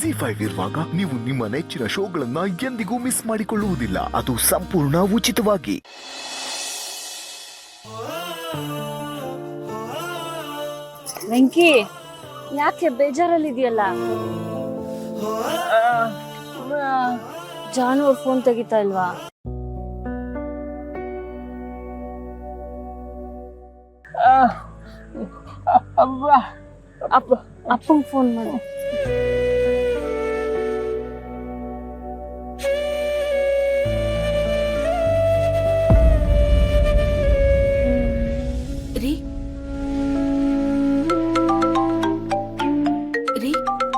ಜಿ5 ಇರುವಾಗ ನೀವು ನಿಮ್ಮ ನೆಚ್ಚಿನ ಶೋಗಳನ್ನ ಎಂದಿಗೂ ಮಿಸ್ ಮಾಡಿಕೊಳ್ಳುವುದಿಲ್ಲ. ಅದು ಸಂಪೂರ್ಣ ಉಚಿತವಾಗಿ. ವೆಂಕಿ, ಯಾಕೆ ಬೇಜಾರಲ್ಲಿದೆಯಲ್ಲ? ಜಾನು ಅವ್ರ ಫೋನ್ ತೆಗಿತಾ ಇಲ್ವಾ? ಅಪ್ಪಂಗ್ ಫೋನ್ ಮಾಡು.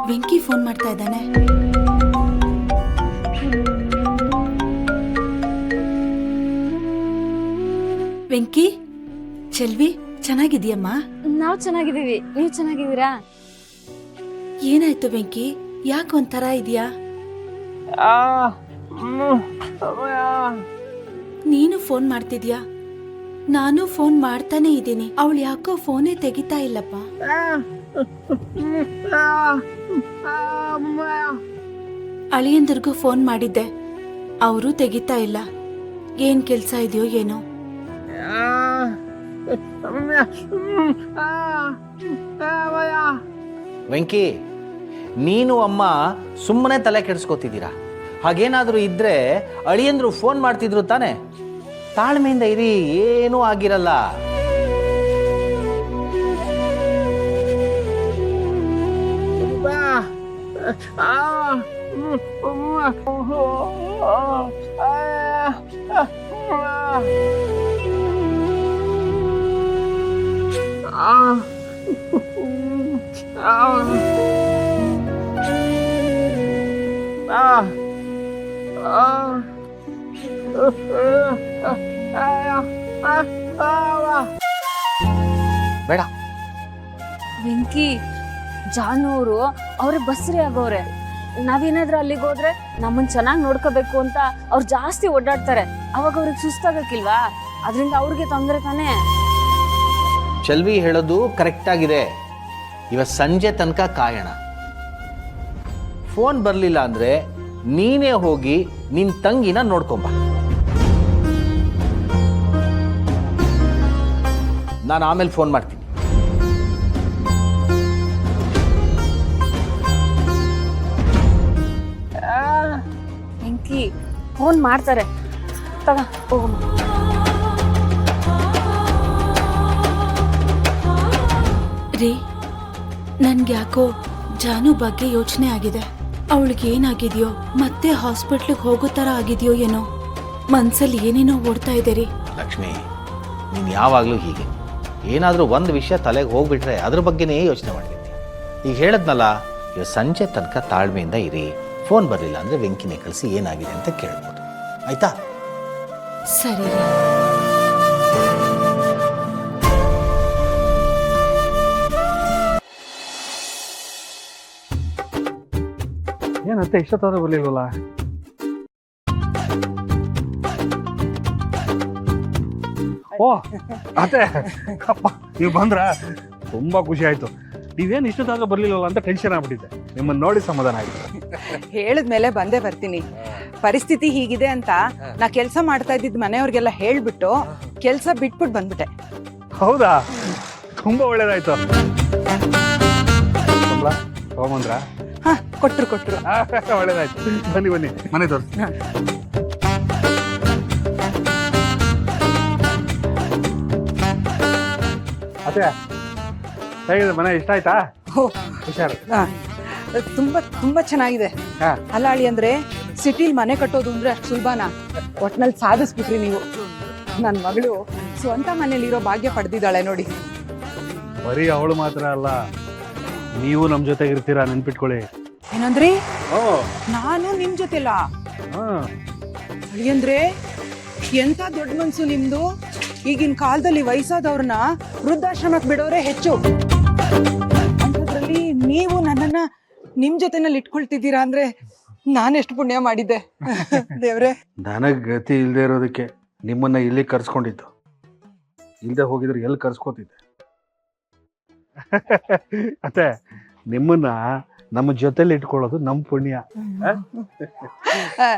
ವೆಂಕಿ ಫೋನ್ ಮಾಡ್ತಾ ಇದ್ದಾನೆ. ವೆಂಕಿ, ಚೆಲ್ವಿ ಚೆನ್ನಾಗಿದ್ಯಮ್ಮ? ನಾವ್ ಚೆನ್ನಾಗಿದ್ದೀವಿ, ನೀವ್ ಚೆನ್ನಾಗಿದ್ದೀರಾ? ಏನಾಯ್ತು ವೆಂಕಿ, ಯಾಕೆ ಒಂಥರ ಇದೆಯಾ? ನೀನು ಫೋನ್ ಮಾಡ್ತಿದ್ಯಾ? ನಾನು ಫೋನ್ ಮಾಡ್ತಾನೆ ಇದ್ದೀನಿ. ಅವಳು ಯಾಕೋ ಫೋನೇ ತೆಗಿತಾ ಇಲ್ಲಪ್ಪ. ಅಳಿಯಂದಿರ್ಗೂ ಫೋನ್ ಮಾಡಿದ್ದೆ, ಅವರು ತೆಗಿತಾ ಇಲ್ಲ. ಏನ್ ಕೆಲ್ಸ ಇದೆಯೋ ಏನೋ. ವೆಂಕಿ, ನೀನು ಅಮ್ಮ ಸುಮ್ಮನೆ ತಲೆ ಕೆಡಿಸ್ಕೋತಿದ್ದೀರಾ. ಹಾಗೇನಾದರೂ ಇದ್ರೆ ಅಳಿಯಂದ್ರು ಫೋನ್ ಮಾಡ್ತಿದ್ರು ತಾನೆ. ತಾಳ್ಮೆಯಿಂದ ಇರಿ, ಏನೂ ಆಗಿರಲ್ಲ. ಬೇಡ ವೆಂಕಿ, ಜಾನು ಅವರು ಅವ್ರೆ ಬಸ್ರಿ ಆಗೋರೆ. ನಾವೇನಾದ್ರೂ ಅಲ್ಲಿಗೆ ಹೋದ್ರೆ ನಮ್ಮನ್ ಚೆನ್ನಾಗಿ ನೋಡ್ಕೋಬೇಕು ಅಂತ ಅವ್ರು ಜಾಸ್ತಿ ಓಡಾಡ್ತಾರೆ. ಅವಾಗ ಅವ್ರಿಗೆ ಸುಸ್ತಾಗಕ್ಕಿಲ್ವಾ? ಅದರಿಂದ ಅವ್ರಿಗೆ ತೊಂದರೆ ತಾನೇ. ಚೆಲ್ವಿ ಹೇಳೋದು ಕರೆಕ್ಟ್ ಆಗಿದೆ. ಇವತ್ತು ಸಂಜೆ ತನಕ ಕಾಯೋಣ. ಫೋನ್ ಬರಲಿಲ್ಲ ಅಂದ್ರೆ ನೀನೇ ಹೋಗಿ ನಿನ್ ತಂಗಿನ ನೋಡ್ಕೊಂಬ. ನಾನು ಆಮೇಲೆ ಫೋನ್ ಮಾಡ್ತೀನಿ. ವೆಂಕಿ ಫೋನ್ ಮಾಡ್ತಾರೆ, ತಗ ಹೋಗಮ್ಮ. ರೀ, ನನ್ಗ್ಯಾಕೋ ಜಾನು ಬಗ್ಗೆ ಯೋಚನೆ ಆಗಿದೆ. ಅವಳಿಗೆ ಏನಾಗಿದೆಯೋ, ಮತ್ತೆ ಹಾಸ್ಪಿಟ್ಲಿಗೆ ಹೋಗೋ ಥರ ಆಗಿದೆಯೋ ಏನೋ. ಮನ್ಸಲ್ಲಿ ಏನೇನೋ ಓಡ್ತಾ ಇದೆ ರೀ. ಲಕ್ಷ್ಮಿ, ನೀನು ಯಾವಾಗಲೂ ಹೀಗೆ ಏನಾದರೂ ಒಂದು ವಿಷಯ ತಲೆಗೆ ಹೋಗ್ಬಿಟ್ರೆ ಅದ್ರ ಬಗ್ಗೆನೇ ಯೋಚನೆ ಮಾಡಿರ್ತೀಯ. ಈಗ ಹೇಳದ್ನಲ್ಲ, ಇವತ್ತು ಸಂಜೆ ತನಕ ತಾಳ್ಮೆಯಿಂದ ಇರಿ. ಫೋನ್ ಬರಲಿಲ್ಲ ಅಂದರೆ ವೆಂಕಿನೇ ಕಳಿಸಿ ಏನಾಗಿದೆ ಅಂತ ಕೇಳ್ಬೋದು, ಆಯ್ತಾ? ಸರಿ ರೀ. ಏನಂತೆ ಇಷ್ಟೊತ್ತಾದ್ರೂ ಬರ್ಲಿಲ್ವಲ್ಲ? ಓ ಅತ್ತೆ, ಅಪ್ಪ ನೀವು ಬಂದ್ರ ತುಂಬಾ ಖುಷಿ ಆಯ್ತು. ನೀವೇನು ಇಷ್ಟೊತ್ತಾದ್ರೂ ಬರ್ಲಿಲ್ವಲ್ಲ ಅಂತ ಟೆನ್ಷನ್ ಆಗ್ಬಿಟ್ಟಿದ್ದೆ. ನಿಮ್ಮನ್ನ ನೋಡಿ ಸಮಾಧಾನ ಆಯ್ತು. ಹೇಳಿದ್ಮೇಲೆ ಬಂದೇ ಬರ್ತೀನಿ. ಪರಿಸ್ಥಿತಿ ಹೀಗಿದೆ ಅಂತ ನಾ ಕೆಲಸ ಮಾಡ್ತಾ ಇದ್ದಿದ್ ಮನೆಯವ್ರಿಗೆಲ್ಲ ಹೇಳ್ಬಿಟ್ಟು ಕೆಲಸ ಬಿಟ್ಬಿಟ್ಟು ಬಂದ್ಬಿಟ್ಟೆ. ಹೌದಾ? ತುಂಬಾ ಒಳ್ಳೇದಾಯ್ತು. ತಗೊಂಬಂದ್ರ? ಹಾ, ಕೊಟ್ರು. ಒಳ್ಳೇದಾಯ್ತು. ಬನ್ನಿ ಮನೆ ತೋರಿಸಿ. ಅತ್ತೆ, ಹೇಗಿದೆ ಮನೆ? ಇಷ್ಟ ಆಯ್ತಾ? ಹುಷಾರು. ತುಂಬಾ ಚೆನ್ನಾಗಿದೆ. ಅಲ್ಲ ಅಳಿ ಅಂದ್ರೆ ಸಿಟಿಲ್ ಮನೆ ಕಟ್ಟೋದು ಅಂದ್ರೆ ಅಷ್ಟು ಸುಲಭನಾ? ಒಟ್ನಲ್ಲಿ ಸಾಧಿಸ್ಬಿಟ್ರಿ ನೀವು. ನನ್ನ ಮಗಳು ಸ್ವಂತ ಮನೇಲಿರೋ ಭಾಗ್ಯ ಪಡೆದಿದ್ದಾಳೆ ನೋಡಿ. ಬರೀ ಅವಳು ಮಾತ್ರ ಅಲ್ಲ, ನೀವು ನಮ್ ಜೊತೆಗೆ ಇರ್ತೀರಾ, ನೆನ್ಪಿಟ್ಕೊಳ್ಳಿ. ಏನಂದ್ರಿ? ನಾನು ನಿಮ್ ಜೊತೆಲ್ಲ? ಅಳಿ ಅಂದ್ರೆ ಎಂತ ದೊಡ್ಡ ಮನ್ಸು ನಿಮ್ದು. ಈಗಿನ ಕಾಲದಲ್ಲಿ ವಯಸ್ಸಾದವ್ರನ್ನ ವೃದ್ಧಾಶ್ರಮಕ್ಕೆ ಬಿಡೋರೆ ಹೆಚ್ಚು. ಅಂಥದ್ರಲ್ಲಿ ನೀವು ನನ್ನನ್ನ ನಿಮ್ ಜೊತೆನಲ್ಲಿ ಇಟ್ಕೊಳ್ತಿದ್ದೀರಾ ಅಂದ್ರೆ ನಾನೆಷ್ಟು ಪುಣ್ಯ ಮಾಡಿದ್ದೆ ದೇವ್ರೆ. ನನಗ್ ಗತಿ ಇಲ್ದೇ ಇರೋದಕ್ಕೆ ನಿಮ್ಮನ್ನ ಇಲ್ಲಿ ಕರ್ಸ್ಕೊಂಡಿದ್ದು. ಇಲ್ದೆ ಹೋಗಿದ್ರೆ ಎಲ್ಲಿ ಕರ್ಸ್ಕೊತಿದ್ದೆ? ಅತ್ತೆ, ನಿಮ್ಮನ್ನ ನಮ್ಮ ಜೊತೆಲಿ ಇಟ್ಕೊಳ್ಳೋದು ನಮ್ಮ ಪುಣ್ಯ. ಆ,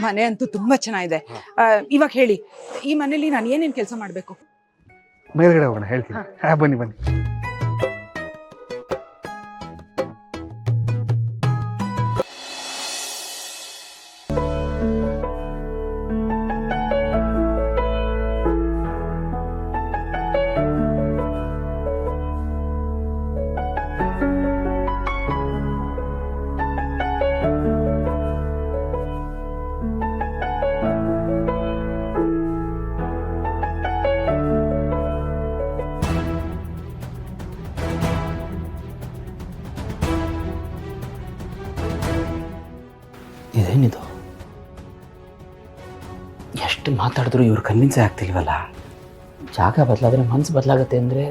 ಮನೆ ಅಂತೂ ತುಂಬಾ ಚೆನ್ನಾಗಿದೆ. ಇವಾಗ ಹೇಳಿ, ಈ ಮನೇಲಿ ನಾನು ಏನೇನ್ ಕೆಲಸ ಮಾಡ್ಬೇಕು? ಮೇಲ್ಗಡೆ ಹೋಗೋಣ, ಹೇಳ್ತೀನಿ. ಬನ್ನಿ ಬನ್ನಿ. ಇದೇನಿದು? ಎಷ್ಟು ಮಾತಾಡಿದ್ರು ಇವ್ರು ಕನ್ವಿನ್ಸೇ ಆಗ್ತಿಲ್ವಲ್ಲ. ಜಾಗ ಬದಲಾದರೆ ಮನಸ್ಸು ಬದಲಾಗತ್ತೆ ಅಂದರೆ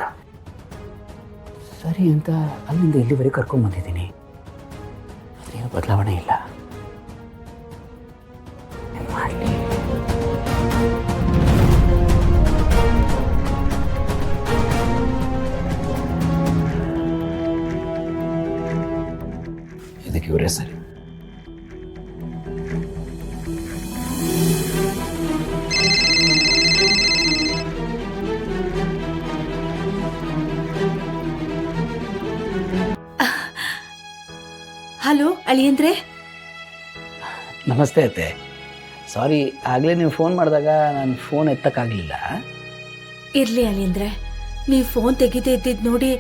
ಸರಿ ಅಂತ ಅಲ್ಲಿಂದ ಇಲ್ಲಿವರೆಗೆ ಕರ್ಕೊಂಬಂದಿದ್ದೀನಿ. ಅದೇನು ಬದಲಾವಣೆ ಇಲ್ಲ. ಏನು ಮಾಡಲಿ? ಇದಕ್ಕೆ ಇವರೇ ಸರಿ. ಹಲೋ ಅಳಿಯಂದ್ರೆ. ನಮಸ್ತೆ ಅತ್ತೆ. ಸಾರಿ, ಆಗಲೇ ನೀವು ಫೋನ್ ಮಾಡಿದಾಗ ನಾನು ಫೋನ್ ಎತ್ತಕ್ಕಾಗಲಿಲ್ಲ. ಇರ್ಲಿ ಅಳಿಯಂದ್ರೆ, ನೀವು ಫೋನ್ ತೆಗಿದೇ ಇದ್ದಿದ್ ನೋಡಿ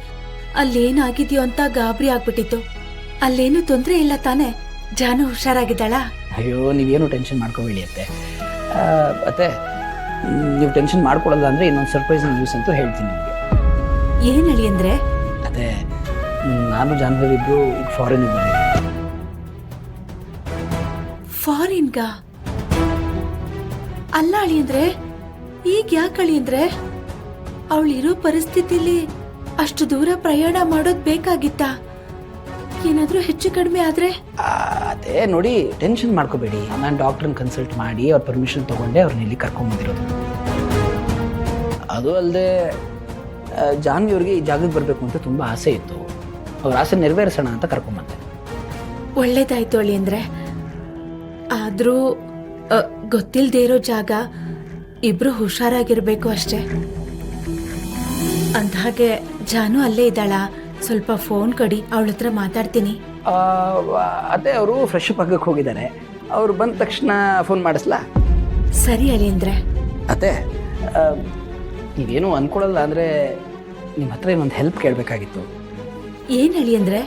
ಅಲ್ಲೇನಾಗಿದ್ಯೋ ಅಂತ ಗಾಬರಿ ಆಗ್ಬಿಟ್ಟಿತ್ತು. ಅಲ್ಲೇನು ತೊಂದರೆ ಇಲ್ಲ ತಾನೆ? ಜಾನು ಹುಷಾರಾಗಿದ್ದಾಳಾ? ಅಯ್ಯೋ, ನೀವೇನು ಟೆನ್ಷನ್ ಮಾಡ್ಕೋಬೇಡಿ ಅತ್ತೆ. ಅತ್ತೆ, ನೀವು ಟೆನ್ಷನ್ ಮಾಡ್ಕೊಡಲ್ಲ ಅಂದರೆ ಇನ್ನೊಂದು ಸರ್ಪ್ರೈಸ್ ನ್ಯೂಸ್ ಅಂತೂ ಹೇಳ್ತೀನಿ ನಿಮಗೆ. ಏನ್ ಅಳಿಯಂದ್ರೆ? ಅದೇ, ನಾನು ಜಾನ್ವಿ ಇಬ್ಬರು ಈಗ ಫಾರಿನಿಗೆ ಬಂದಿದ್ದೀನಿ. ಫಾರಿನ್ಗ? ಅಲ್ಲ ಅಳಿಯಂದ್ರೆ, ಈಗ ಯಾಕೆ ಅಳಿಯಂದ್ರೆ? ಅವಳಿರೋ ಪರಿಸ್ಥಿತಿಲಿ ಅಷ್ಟು ದೂರ ಪ್ರಯಾಣ ಮಾಡೋದು ಬೇಕಾಗಿತ್ತಾ? ಏನಾದ್ರೂ ಹೆಚ್ಚು ಕಡಿಮೆ ಆದ್ರೆ? ಅದೇ ನೋಡಿ, ಟೆನ್ಷನ್ ಮಾಡ್ಕೋಬೇಡಿ. ನಾನು ಡಾಕ್ಟ್ರನ್ನ ಕನ್ಸಲ್ಟ್ ಮಾಡಿ ಅವ್ರ ಪರ್ಮಿಷನ್ ತೊಗೊಂಡೆ ಅವ್ರನ್ನ ಇಲ್ಲಿ ಕರ್ಕೊಂಬಂದಿರೋದು. ಅದು ಅಲ್ಲದೆ ಜಾನ್ವಿ ಅವ್ರಿಗೆ ಈ ಜಾಗಕ್ಕೆ ಬರಬೇಕು ಅಂತ ತುಂಬ ಆಸೆ ಇತ್ತು. ಅವ್ರ ಆಸೆ ನೆರವೇರಿಸೋಣ ಅಂತ ಕರ್ಕೊಂಬಂದೆ. ಒಳ್ಳೇದಾಯ್ತು ಅಳಿಯಂದ್ರೆ. ಆದ್ರೂ ಗೊತ್ತಿಲ್ದೇ ಇರೋ ಜಾಗ, ಇಬ್ರು ಹುಷಾರಾಗಿರ್ಬೇಕು ಅಷ್ಟೇ. ಅಂದ್ಹಾಗೆ ಜಾನು ಅಲ್ಲೇ ಇದ್ದಾಳ? ಸ್ವಲ್ಪ ಫೋನ್ ಕೊಡಿ, ಅವಳ ಹತ್ರ ಮಾತಾಡ್ತೀನಿ. ಅದೇ ಅವರು ಫ್ರೆಶ್ ಅಪ್ ಆಗಕ್ಕೆ ಹೋಗಿದ್ದಾರೆ. ಅವ್ರು ಬಂದ ತಕ್ಷಣ ಫೋನ್ ಮಾಡಿಸ್ಲಾ? ಸರಿ ಅಳಿಯಂದ್ರೆ. ಅದೇ, ನೀವೇನು ಅಂದ್ಕೊಳಲ್ಲ ಅಂದರೆ ನಿಮ್ಮ ಹತ್ರ ಇನ್ನೊಂದು ಹೆಲ್ಪ್ ಕೇಳಬೇಕಾಗಿತ್ತು. ಏನ್ ಅಳಿಯಂದ್ರೆ?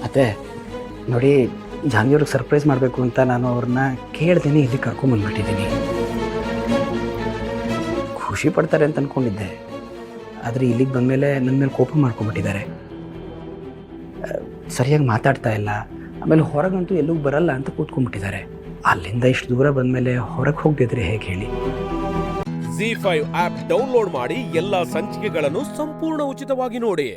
ಅದೇ ನೋಡಿ, ಜಾನ್ವಿಯವ್ರಿಗೆ ಸರ್ಪ್ರೈಸ್ ಮಾಡಬೇಕು ಅಂತ ನಾನು ಅವ್ರನ್ನ ಕೇಳ್ದೇನೆ ಇಲ್ಲಿ ಕರ್ಕೊಂಬಂದ್ಬಿಟ್ಟಿದ್ದೀನಿ. ಖುಷಿ ಪಡ್ತಾರೆ ಅಂತ ಅಂದ್ಕೊಂಡಿದ್ದೆ, ಆದರೆ ಇಲ್ಲಿಗೆ ಬಂದಮೇಲೆ ನನ್ನ ಮೇಲೆ ಕೋಪ ಮಾಡ್ಕೊಂಡ್ಬಿಟ್ಟಿದ್ದಾರೆ. ಸರಿಯಾಗಿ ಮಾತಾಡ್ತಾ ಇಲ್ಲ. ಆಮೇಲೆ ಹೊರಗಂತೂ ಎಲ್ಲೂ ಬರಲ್ಲ ಅಂತ ಕೂತ್ಕೊಂಡ್ಬಿಟ್ಟಿದ್ದಾರೆ. ಅಲ್ಲಿಂದ ಇಷ್ಟು ದೂರ ಬಂದಮೇಲೆ ಹೊರಗೆ ಹೋಗದಿದ್ರೆ ಹೇಗೆ ಹೇಳಿ? ZEE5 ಆಪ್ ಡೌನ್ಲೋಡ್ ಮಾಡಿ ಎಲ್ಲಾ ಸಂಚಿಕೆಗಳನ್ನು ಸಂಪೂರ್ಣ ಉಚಿತವಾಗಿ ನೋಡಿ.